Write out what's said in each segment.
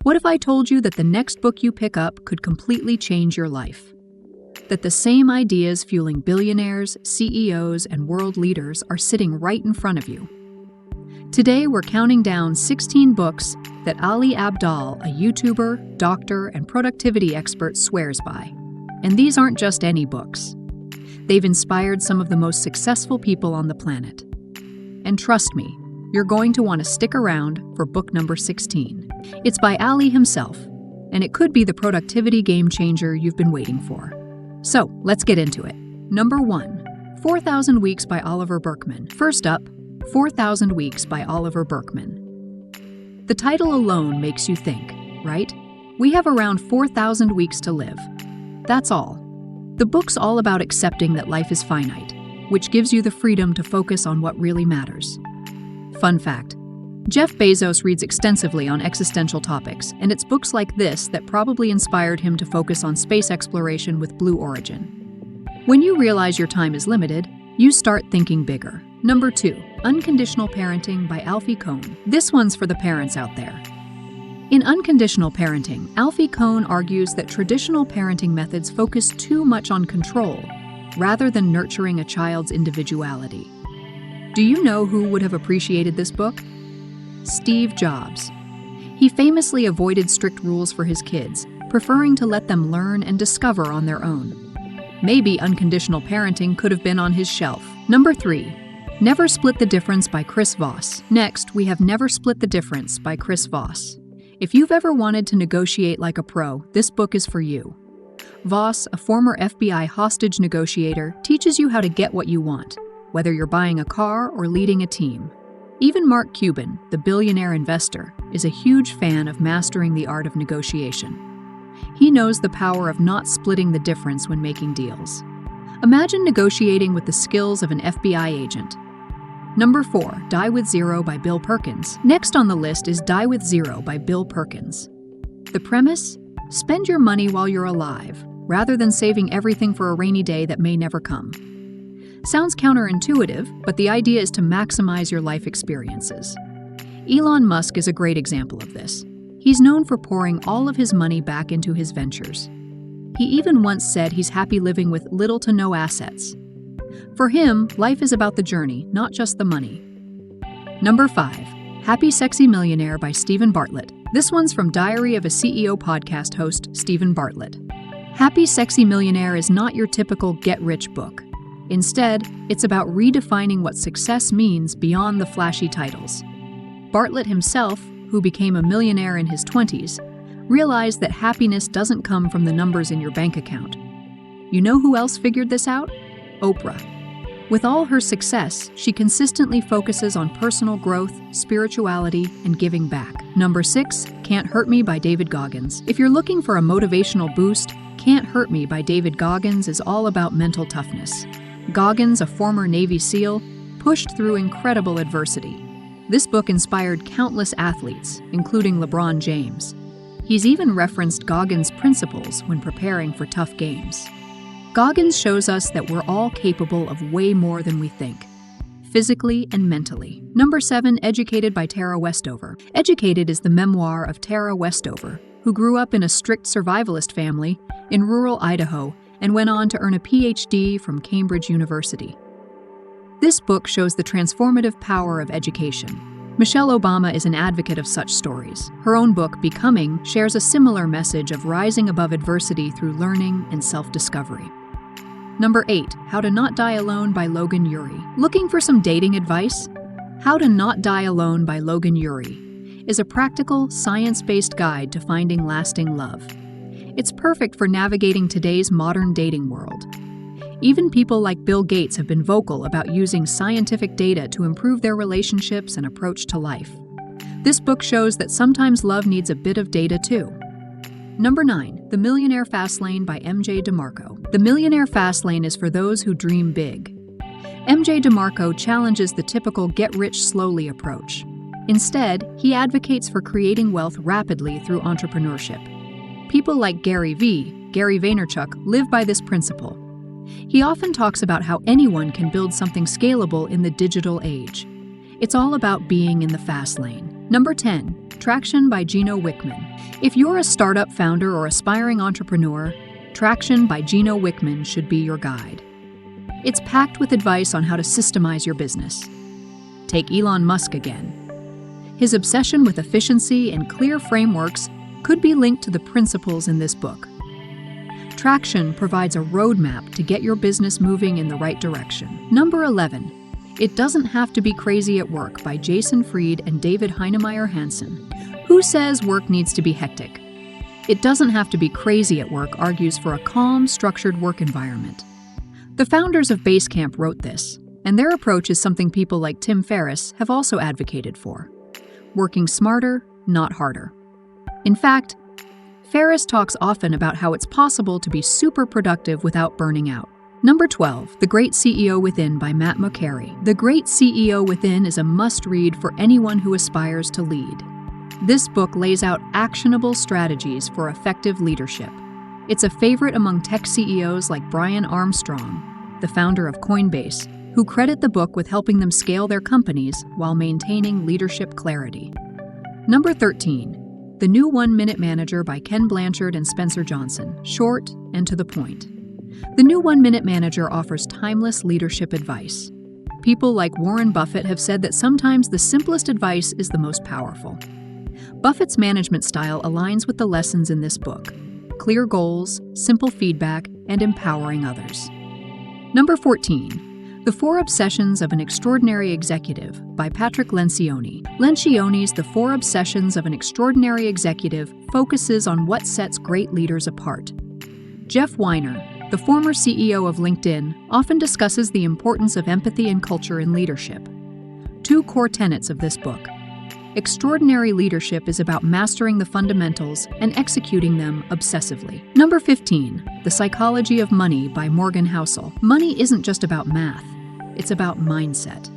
What if I told you that the next book you pick up could completely change your life? That the same ideas fueling billionaires, CEOs, and world leaders are sitting right in front of you. Today, we're counting down 16 books that Ali Abdaal, a YouTuber, doctor, and productivity expert, swears by. And these aren't just any books. They've inspired some of the most successful people on the planet. And trust me, you're going to want to stick around for book number 16. It's by Ali himself, and it could be the productivity game changer you've been waiting for. So, let's get into it. Number 1, 4,000 Weeks by Oliver Burkeman. First up, 4,000 Weeks by Oliver Burkeman. The title alone makes you think, right? We have around 4,000 weeks to live. That's all. The book's all about accepting that life is finite, which gives you the freedom to focus on what really matters. Fun fact: Jeff Bezos reads extensively on existential topics, and it's books like this that probably inspired him to focus on space exploration with Blue Origin. When you realize your time is limited, you start thinking bigger. Number 2, Unconditional Parenting by Alfie Kohn. This one's for the parents out there. In Unconditional Parenting, Alfie Kohn argues that traditional parenting methods focus too much on control, rather than nurturing a child's individuality. Do you know who would have appreciated this book? Steve Jobs. He famously avoided strict rules for his kids, preferring to let them learn and discover on their own. Maybe Unconditional Parenting could have been on his shelf. Number 3, Never Split the Difference by Chris Voss. Next, we have Never Split the Difference by Chris Voss. If you've ever wanted to negotiate like a pro, this book is for you. Voss, a former FBI hostage negotiator, teaches you how to get what you want, whether you're buying a car or leading a team. Even Mark Cuban, the billionaire investor, is a huge fan of mastering the art of negotiation. He knows the power of not splitting the difference when making deals. Imagine negotiating with the skills of an FBI agent. Number 4, Die with Zero by Bill Perkins. Next on the list is Die with Zero by Bill Perkins. The premise? Spend your money while you're alive, rather than saving everything for a rainy day that may never come. Sounds counterintuitive, but the idea is to maximize your life experiences. Elon Musk is a great example of this. He's known for pouring all of his money back into his ventures. He even once said he's happy living with little to no assets. For him, life is about the journey, not just the money. Number 5, Happy Sexy Millionaire by Stephen Bartlett. This one's from Diary of a CEO podcast host, Stephen Bartlett. Happy Sexy Millionaire is not your typical get-rich book. Instead, it's about redefining what success means beyond the flashy titles. Bartlett himself, who became a millionaire in his 20s, realized that happiness doesn't come from the numbers in your bank account. You know who else figured this out? Oprah. With all her success, she consistently focuses on personal growth, spirituality, and giving back. Number 6, Can't Hurt Me by David Goggins. If you're looking for a motivational boost, Can't Hurt Me by David Goggins is all about mental toughness. Goggins, a former Navy SEAL, pushed through incredible adversity. This book inspired countless athletes, including LeBron James. He's even referenced Goggins' principles when preparing for tough games. Goggins shows us that we're all capable of way more than we think, physically and mentally. Number 7, Educated by Tara Westover. Educated is the memoir of Tara Westover, who grew up in a strict survivalist family in rural Idaho and went on to earn a PhD from Cambridge University. This book shows the transformative power of education. Michelle Obama is an advocate of such stories. Her own book, Becoming, shares a similar message of rising above adversity through learning and self-discovery. Number 8, How to Not Die Alone by Logan Ury. Looking for some dating advice? How to Not Die Alone by Logan Ury is a practical, science-based guide to finding lasting love. It's perfect for navigating today's modern dating world. Even people like Bill Gates have been vocal about using scientific data to improve their relationships and approach to life. This book shows that sometimes love needs a bit of data too. Number 9, The Millionaire Fastlane by DeMarco. The Millionaire Fastlane is for those who dream big. DeMarco challenges the typical get-rich-slowly approach. Instead, he advocates for creating wealth rapidly through entrepreneurship. People like Gary Vaynerchuk, live by this principle. He often talks about how anyone can build something scalable in the digital age. It's all about being in the fast lane. Number 10, Traction by Gino Wickman. If you're a startup founder or aspiring entrepreneur, Traction by Gino Wickman should be your guide. It's packed with advice on how to systemize your business. Take Elon Musk again. His obsession with efficiency and clear frameworks could be linked to the principles in this book. Traction provides a roadmap to get your business moving in the right direction. Number 11. It Doesn't Have to Be Crazy at Work by Jason Fried and David Heinemeier Hansson. Who says work needs to be hectic? It Doesn't Have to Be Crazy at Work argues for a calm, structured work environment. The founders of Basecamp wrote this, and their approach is something people like Tim Ferriss have also advocated for. Working smarter, not harder. In fact, Ferriss talks often about how it's possible to be super productive without burning out. Number 12, The Great CEO Within by Matt Mochary. The Great CEO Within is a must-read for anyone who aspires to lead. This book lays out actionable strategies for effective leadership. It's a favorite among tech CEOs like Brian Armstrong, the founder of Coinbase, who credit the book with helping them scale their companies while maintaining leadership clarity. Number 13, The New 1-Minute Manager by Ken Blanchard and Spencer Johnson. Short and to the point. The New 1-Minute Manager offers timeless leadership advice. People like Warren Buffett have said that sometimes the simplest advice is the most powerful. Buffett's management style aligns with the lessons in this book: clear goals, simple feedback, and empowering others. Number 14, The 4 Obsessions of an Extraordinary Executive by Patrick Lencioni. Lencioni's The 4 Obsessions of an Extraordinary Executive focuses on what sets great leaders apart. Jeff Weiner, the former CEO of LinkedIn, often discusses the importance of empathy and culture in leadership. 2 core tenets of this book. Extraordinary leadership is about mastering the fundamentals and executing them obsessively. Number 15, The Psychology of Money by Morgan Housel. Money isn't just about math, it's about mindset.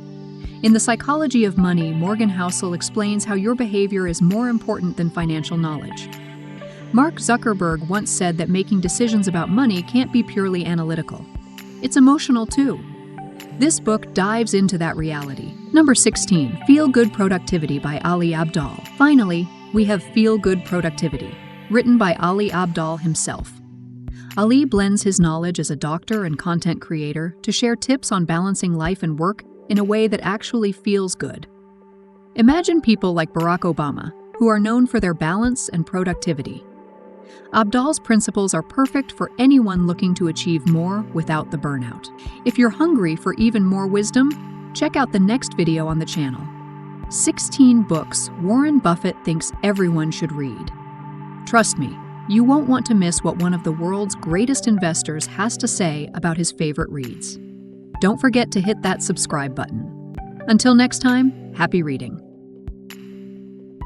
In The Psychology of Money, Morgan Housel explains how your behavior is more important than financial knowledge. Mark Zuckerberg once said that making decisions about money can't be purely analytical. It's emotional too. This book dives into that reality. Number 16, Feel Good Productivity by Ali Abdaal. Finally, we have Feel Good Productivity, written by Ali Abdaal himself. Ali blends his knowledge as a doctor and content creator to share tips on balancing life and work in a way that actually feels good. Imagine people like Barack Obama, who are known for their balance and productivity. Abdaal's principles are perfect for anyone looking to achieve more without the burnout. If you're hungry for even more wisdom, check out the next video on the channel. 16 books Warren Buffett thinks everyone should read. Trust me, you won't want to miss what one of the world's greatest investors has to say about his favorite reads. Don't forget to hit that subscribe button. Until next time, happy reading.